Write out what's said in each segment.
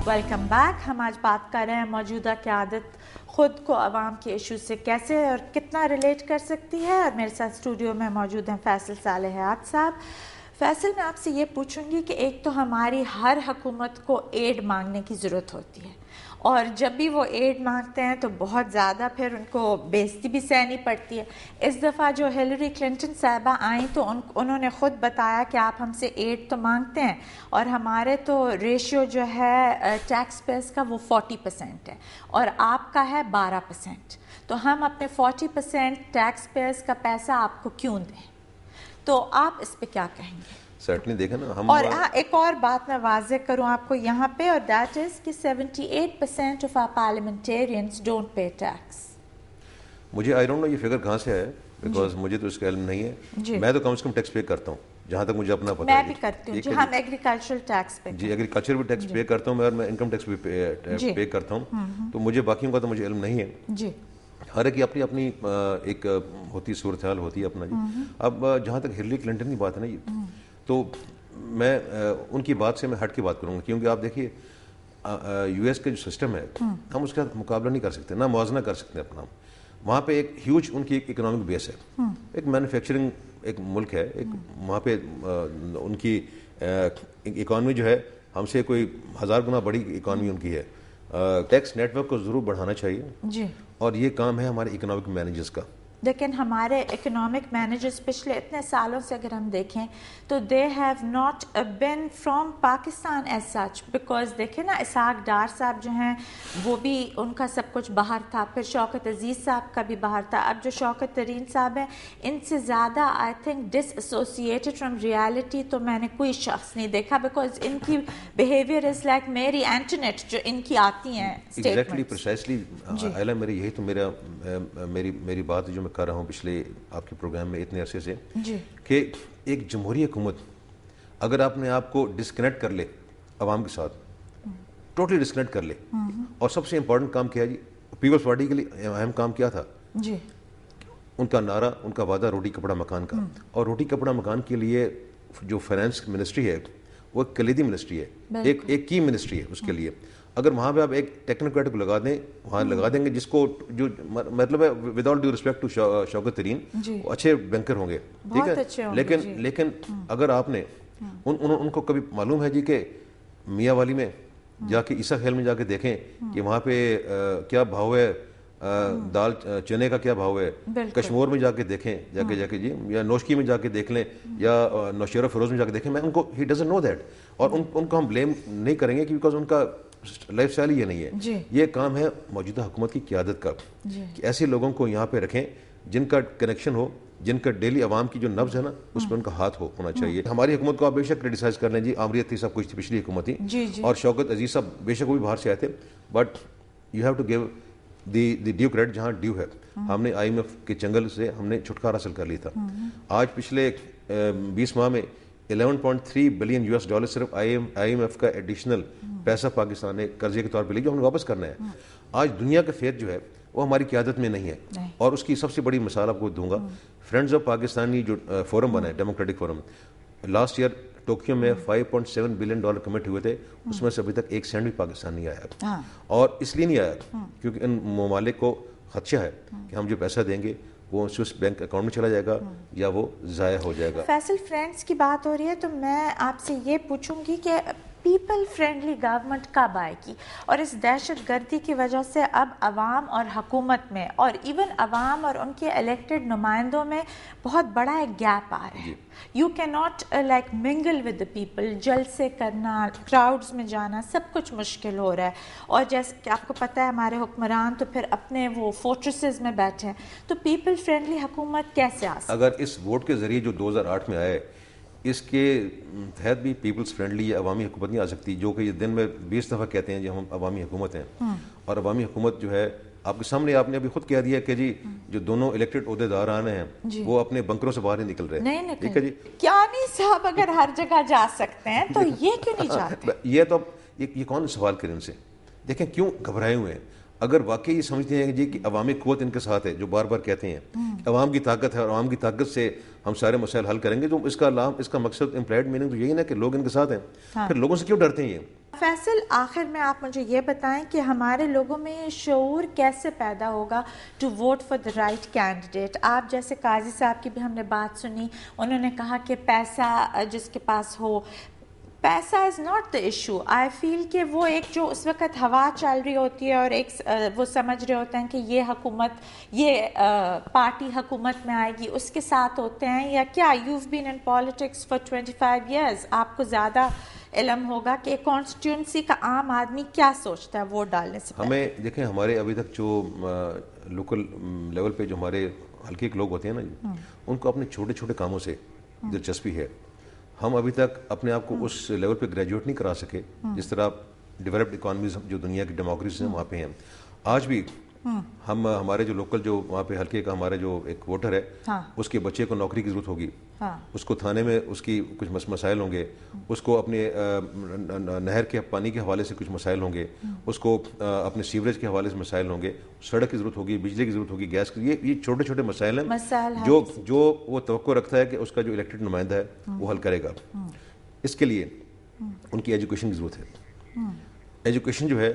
Welcome back. हम आज बात कर रहे हैं मौजूदा क़यादत ख़ुद को अवाम के इशू से कैसे और कितना रिलेट कर सकती है, और मेरे साथ स्टूडियो में मौजूद हैं फैसल सालेह हयात साहब। फैसल, मैं आपसे ये पूछूंगी कि एक तो हमारी हर हुकूमत को एड मांगने की ज़रूरत होती है, और जब भी वो एड मांगते हैं तो बहुत ज़्यादा फिर उनको बेइज्जती भी सहनी पड़ती है। इस दफ़ा जो हिलरी क्लिंटन साहिबा आई तो उन्होंने ख़ुद बताया कि आप हमसे एड तो मांगते हैं और हमारे तो रेशियो जो है टैक्स पेयर्स का वो 40% है और आपका है 12%, तो हम अपने 40% टैक्स पेयर्स का पैसा आपको क्यों दें? तो आप इस पे क्या कहेंगे? सर्टनली देखें ना हम। और हाँ, एक और बात मैं वाज़े करूँ आपको यहाँ पे, और दैट इज़ कि 78% of our parliamentarians don't pay tax. मुझे आई डोंट नो ये फिगर कहाँ से है, बिकॉज मुझे तो इसका इल्म नहीं है। मैं तो कम से कम टैक्स पे करता हूँ जहाँ तक मुझे अपना पता है। मैं भी करती हूँ जी, हम एग्रीकल्चरल टैक्स पे जी, एग्रीकल्चर भी टैक्स पे करता हूँ मैं इनकम टैक्स भी पे करता हूँ। तो मुझे बाकियों का तो मुझे इल्म नहीं है जी। हर एक की अपनी अपनी एक होती सूरत हाल होती है अपना जी। अब जहाँ तक हिलरी क्लिंटन की बात है ना ये, तो मैं उनकी बात से मैं हट के बात करूँगा, क्योंकि आप देखिए यूएस का जो सिस्टम है हम उसका मुकाबला नहीं कर सकते, ना मुआवजा कर सकते अपना। वहाँ पे एक ह्यूज उनकी एक इकोनॉमिक बेस है, एक मैन्युफैक्चरिंग एक मुल्क है, एक वहाँ पे उनकी इकॉनमी जो है हमसे कोई 1000 गुना बड़ी इकॉनमी उनकी है। टैक्स नेटवर्क को ज़रूर बढ़ाना चाहिए जी, और ये काम है हमारे इकोनॉमिक मैनेजर्स का। लेकिन हमारे इकोनॉमिक मैनेजर्स पिछले इतने सालों से अगर हम देखें तो they have not been from Pakistan as such, because देखें ना इसहाक डार साहब जो हैं वो भी उनका सब कुछ बाहर था, फिर शौकत अजीज़ साहब का भी बाहर था, अब जो शौकत तरीन साहब हैं इनसे ज़्यादा आई थिंक डिसएसोसिएटेड फ्रॉम रियलिटी तो मैंने कोई शख्स नहीं देखा, बिकॉज इनकी बिहेवियर इज़ लाइक मेरी एंटोनेट जो इनकी आती हैं एग्जैक्टली प्रिसाइसली आयला, मेरी यही तो मेरी बात जो कर रहा हूँ पिछले आपके प्रोग्राम में इतने अरसे से कि एक जमहूरी हुकूमत अगर अपने आप को डिस्कनेक्ट कर ले अवाम के साथ, टोटली डिस्कनेक्ट कर ले, और सबसे इंपॉर्टेंट काम किया जी पीपल्स पार्टी के लिए अहम काम क्या था जी, उनका नारा, उनका वादा रोटी कपड़ा मकान का। और रोटी कपड़ा मकान के लिए जो फाइनेंस मिनिस्ट्री है वो कलीदी मिनिस्ट्री है, एक की मिनिस्ट्री है उसके लिए। अगर वहाँ पे आप एक टेक्नोक्रेट को लगा दें, वहाँ लगा देंगे जिसको जो मतलब है without due respect to Shaukat Tarin, अच्छे बैंकर होंगे, ठीक है, लेकिन अगर आपने उनको कभी मालूम है जी कि मियाँ वाली में जाके ईसा खेल में जाके देखें कि वहाँ पे क्या भाव है दाल चने का, क्या भाव है, कश्मीर में जाके देखें जाके जी, या नौशकी में जाके देख लें, या नौशेरा फिरोज में जाके देखें, मैं उनको ही डजंट नो दैट। और उनको हम ब्लेम नहीं करेंगे बिकॉज उनका लाइफ स्टाइल ये नहीं है। ये काम है मौजूदा हुकूमत की क़यादत का कि ऐसे लोगों को यहाँ पे रखें जिनका कनेक्शन हो, जिनका डेली आवाम की जो नब्ज है ना उस पर उनका हाथ होना चाहिए। हमारी हुकूमत को आप बेशक क्रिटिसाइज कर लें जी, आमरीत थी, सब कुछ थी, पिछली हुकूमत थी, और शौकत अजीज साहब बेशक वो भी बाहर से आए थे, but you have to give the due credit जहाँ ड्यू है। हमने IMF के चंगल से हमने छुटकारा हासिल कर लिया था। आज पिछले 20 माह में 11.3 बिलियन US सिर्फ IMF का एडिशनल पैसा पाकिस्तान ने कर्जे के तौर पे लिया जो हमने वापस करना है। आज दुनिया का फेयर जो है वो हमारी क़यादत में नहीं है, और उसकी सबसे बड़ी मिसाल आपको दूंगा, फ्रेंड्स ऑफ पाकिस्तानी जो फोरम बना है, democratic forum, last year Tokyo में $5.7 बिलियन कमिट हुए थे, उसमें से अभी तक 1 सेंट भी पाकिस्तान नहीं आया। और इसलिए नहीं आया क्योंकि इन ममालिक को खदशा है कि हम जो पैसा देंगे वो स्विस बैंक अकाउंट में चला जाएगा या वो ज़ाया हो जाएगा। फैसल, फ्रेंड्स की बात हो रही है तो मैं आपसे ये पूछूंगी कि पीपल फ्रेंडली गवर्नमेंट कब आएगी? और इस दहशत गर्दी की वजह से अब अवाम और हुकूमत में और इवन अवाम और उनके इलेक्टेड नुमाइंदों में बहुत बड़ा एक गैप आ रहा है। You can not like mingle with the people, जलसे करना, क्राउड्स में जाना, सब कुछ मुश्किल हो रहा है। और जैसे कि आपको पता है हमारे हुक्मरान तो फिर अपने वो फोर्ट्रेसेस में बैठे हैं, तो पीपल फ्रेंडली हुकूमत कैसे आ सकती? अगर इस वोट के जरिए जो 2008 में आए इसके तहत भी पीपल्स फ्रेंडली या अवामी हुकूमत नहीं आ सकती, जो कि ये दिन में 20 दफ़ा कहते हैं जी हम अवामी हुकूमत हैं। और अवामी हुकूमत जो है आपके सामने, आपने अभी खुद कह दिया कि जी जो दोनों इलेक्टेड ओहदेदार आने हैं वो अपने बंकरों से बाहर नहीं निकल रहे। नहीं, ठीक है जी, क्या नहीं साहब, अगर हर जगह जा सकते हैं तो ये क्यों नहीं जाते? ये तो ये कौन सवाल करें उनसे? देखें क्यों घबराए हुए हैं। अगर वाकई ये समझते हैं जी कि अवामी क़ुव्वत इनके साथ है, जो बार बार कहते हैं अवाम की ताकत है और अवाम की ताकत से हम सारे मसाइल हल करेंगे, तो इसका मकसद इम्प्लाइड मीनिंग तो यही ना कि लोग इनके साथ हैं। फिर लोगों से क्यों डरते हैं? فیصل، آخر میں آپ مجھے یہ بتائیں کہ ہمارے لوگوں میں یہ شعور کیسے پیدا ہوگا to vote for the right candidate? آپ جیسے قاضی صاحب کی بھی ہم نے بات سنی، انہوں نے کہا کہ پیسہ جس کے پاس ہو، پیسہ از ناٹ دا ایشو. آئی فیل کہ وہ ایک جو اس وقت ہوا چل رہی ہوتی ہے اور ایک وہ سمجھ رہے ہوتے ہیں کہ یہ حکومت، یہ پارٹی حکومت میں آئے گی، اس کے ساتھ ہوتے ہیں. یا کیا you have been in politics for 25 years, آپ کو زیادہ علم ہوگا کہ کانسٹیٹیوئنسی کا عام آدمی کیا سوچتا ہے ووٹ ڈالنے سے پہلے؟ ہمیں دیکھیں، ہمارے ابھی تک جو لوکل لیول پہ جو ہمارے ہلکے کے لوگ ہوتے ہیں نا، ان کو اپنے چھوٹے چھوٹے کاموں سے دلچسپی ہے. ہم ابھی تک اپنے آپ کو اس لیول پہ گریجویٹ نہیں کرا سکے جس طرح ڈیولپڈ اکانومیز جو دنیا کی ڈیموکریسیز ہیں وہاں پہ ہیں. آج بھی ہم ہمارے جو لوکل جو وہاں پہ ہلکے کا ہمارا جو ایک ووٹر ہے، اس کے بچے کو نوکری کی ضرورت ہوگی، اس کو تھانے میں اس کی کچھ مسائل ہوں گے، اس کو اپنے نہر کے پانی کے حوالے سے کچھ مسائل ہوں گے، اس کو اپنے سیوریج کے حوالے سے مسائل ہوں گے، سڑک کی ضرورت ہوگی، بجلی کی ضرورت ہوگی، گیس کی. یہ چھوٹے چھوٹے مسائل ہیں جو وہ توقع رکھتا ہے کہ اس کا جو الیکٹڈ نمائندہ ہے وہ حل کرے گا. اس کے لیے ان کی ایجوکیشن کی ضرورت ہے. ایجوکیشن جو ہے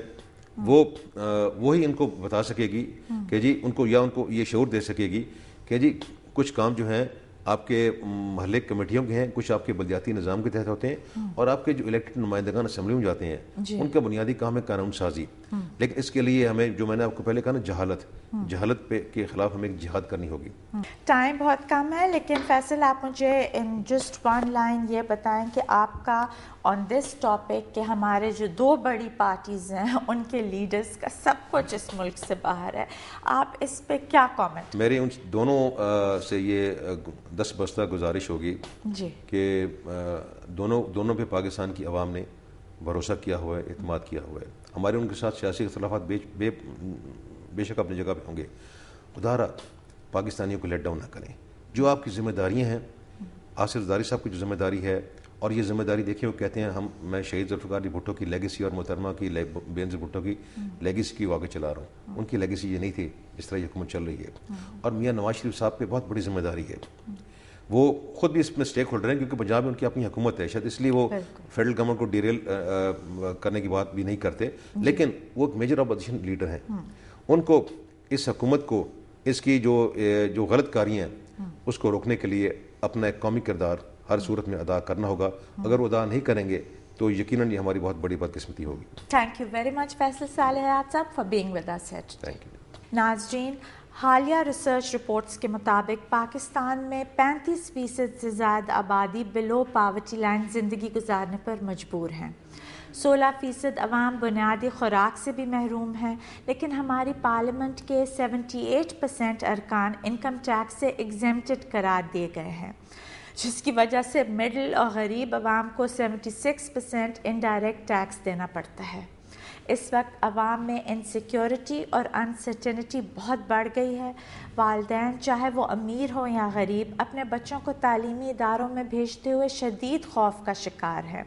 وہی ان کو بتا سکے گی کہ جی ان کو یہ شعور دے سکے گی کہ جی کچھ کام جو ہیں آپ کے محلے کمیٹیوں کے ہیں، کچھ آپ کے بلدیاتی نظام کے تحت ہوتے ہیں، اور آپ کے جو الیکٹڈ نمائندگان اسمبلی میں جاتے ہیں ان کا بنیادی کام ہے قانون سازی. لیکن اس کے لیے ہمیں، جو میں نے آپ کو پہلے کہا نا، جہالت پہ کے خلاف ہمیں ایک جہاد کرنی ہوگی. ٹائم بہت کم ہے، لیکن فیصل آپ مجھے ان جسٹ ون لائن یہ بتائیں کہ آپ کا آن دس ٹاپک کہ ہمارے جو دو بڑی پارٹیز ہیں ان کے لیڈرز کا سب کچھ اس ملک سے باہر ہے، آپ اس پہ کیا کامنٹ؟ میری ان دونوں سے یہ دس بستہ گزارش ہوگی کہ دونوں پہ پاکستان کی عوام نے بھروسہ کیا ہوا ہے، اعتماد کیا ہوا ہے. ہمارے ان کے ساتھ سیاسی اختلافات بے شک اپنی جگہ پہ ہوں گے. خدا را پاکستانیوں کو لیٹ ڈاؤن نہ کریں. جو آپ کی ذمہ داریاں ہیں، آصف زرداری صاحب کی جو ذمہ داری ہے، اور یہ ذمہ داری دیکھیں، وہ کہتے ہیں میں شہید ذوالفقار علی بھٹو کی لیگیسی اور محترمہ کی بینظیر بھٹو کی لیگیسی کی واقع چلا رہا ہوں. ان کی لیگیسی یہ نہیں تھی جس طرح یہ حکومت چل رہی ہے. اور میاں نواز شریف صاحب پہ بہت بڑی ذمہ داری ہے. وہ خود بھی اس میں اسٹیک ہولڈر ہیں کیونکہ پنجاب میں ان کی اپنی حکومت ہے، شاید اس لیے وہ فیڈرل گورنمنٹ کو ڈیریل کرنے کی بات بھی نہیں کرتے. لیکن وہ ایک میجر اپوزیشن لیڈر ہیں. ان کو اس حکومت کو اس کی جو غلط کاریاں ہیں اس کو روکنے کے لیے اپنا ایک قومی کردار ہر صورت میں ادا کرنا ہوگا. اگر وہ ادا نہیں کریں گے تو یقیناً یہ ہماری بہت بڑی بدقسمتی ہوگی. Thank you very much Faisal Saleh Sahab for being with us. Thank you. ناظرین، حالیہ ریسرچ رپورٹس کے مطابق پاکستان میں 35% سے زائد آبادی بلو پاورٹی لائن زندگی گزارنے پر مجبور ہیں. 16% عوام بنیادی خوراک سے بھی محروم ہیں، لیکن ہماری پارلیمنٹ کے 78% ارکان انکم ٹیکس سے ایگزیمپٹڈ قرار دیے گئے ہیں، جس کی وجہ سے مڈل اور غریب عوام کو 76% انڈائریکٹ ٹیکس دینا پڑتا ہے. اس وقت عوام میں انسیکیورٹی اور انسرٹنٹی بہت بڑھ گئی ہے. والدین چاہے وہ امیر ہو یا غریب اپنے بچوں کو تعلیمی اداروں میں بھیجتے ہوئے شدید خوف کا شکار ہے.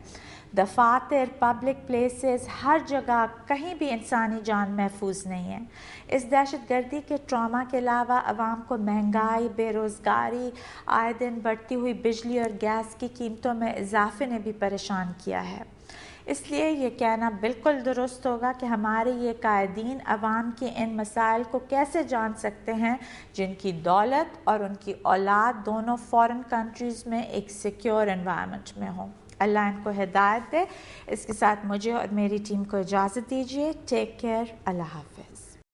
دفاتر، پبلک پلیسز، ہر جگہ کہیں بھی انسانی جان محفوظ نہیں ہے. اس دہشت گردی کے ٹراما کے علاوہ عوام کو مہنگائی، بے روزگاری، آئے دن بڑھتی ہوئی بجلی اور گیس کی قیمتوں میں اضافے نے بھی پریشان کیا ہے. اس لیے یہ کہنا بالکل درست ہوگا کہ ہمارے یہ قائدین عوام کے ان مسائل کو کیسے جان سکتے ہیں جن کی دولت اور ان کی اولاد دونوں فارن کنٹریز میں ایک سیکیور انوائرمنٹ میں ہوں. اللہ ان کو ہدایت دے. اس کے ساتھ مجھے اور میری ٹیم کو اجازت دیجیے. Take care. اللہ حافظ.